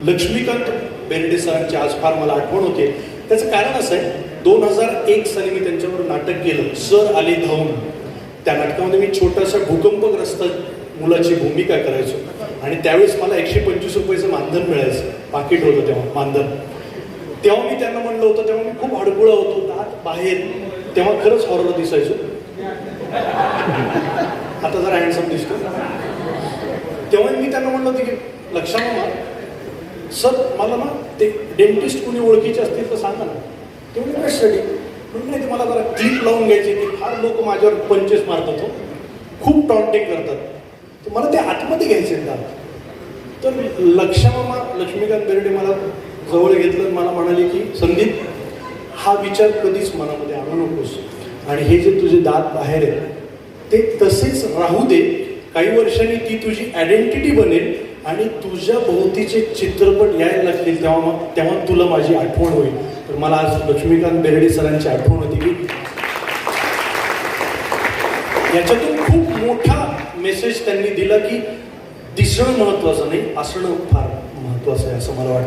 लक्ष्मीकांत बेर्डे सरांची आज फार मला आठवण होते. त्याचं कारण असं आहे, 2001 साली मी त्यांच्यावर नाटक केलं, सर आले धावून. त्या नाटकामध्ये मी छोटासा भूकंपग्रस्त मुलाची भूमिका करायचो आणि त्यावेळेस मला 125 रुपयाचं मानधन मिळायचं, पाकिट होतं तेव्हा मानधन. तेव्हा मी त्यांना म्हणलं होतं, तेव्हा मी खूप हडकुळा होतो, दात बाहेर, तेव्हा खरंच हॉरर दिसायचो. आता जरा हँडसम दिसतो. तेव्हा मी त्यांना म्हणलं होतं की लक्षात सर मला ना ते डेंटिस्ट कुणी ओळखीचे असतील तर सांगा ना. ते म्हणजे कशासाठी म्हणून नाही, ते मला जरा क्लिप लावून घ्यायचे की फार लोक माझ्यावर पंचेस मारतात, हो खूप टॉन्टिंग करतात, तर मला ते आतमध्ये घ्यायचे दात. तर लक्ष्मीकांत बेर्डे मला जवळ घेतलं, मला म्हणाले की संदीप, हा विचार कधीच मनामध्ये आणू नकोस आणि हे जे तुझे दात बाहेर आहेत ते तसेच राहू दे. काही वर्षांनी ती तुझी आयडेंटिटी बनेल आणि तुझ्या भोवतीचे चित्रपट यायला लागतील, तेव्हा तुला माझी आठवण होईल. तर मला आज लक्ष्मीकांत बेर्डे सरांची आठवण होती की याच्यातून खूप मोठा मेसेज त्यांनी दिला की दिसणं महत्त्वाचं नाही, असणं फार महत्त्वाचं आहे असं मला वाटतं.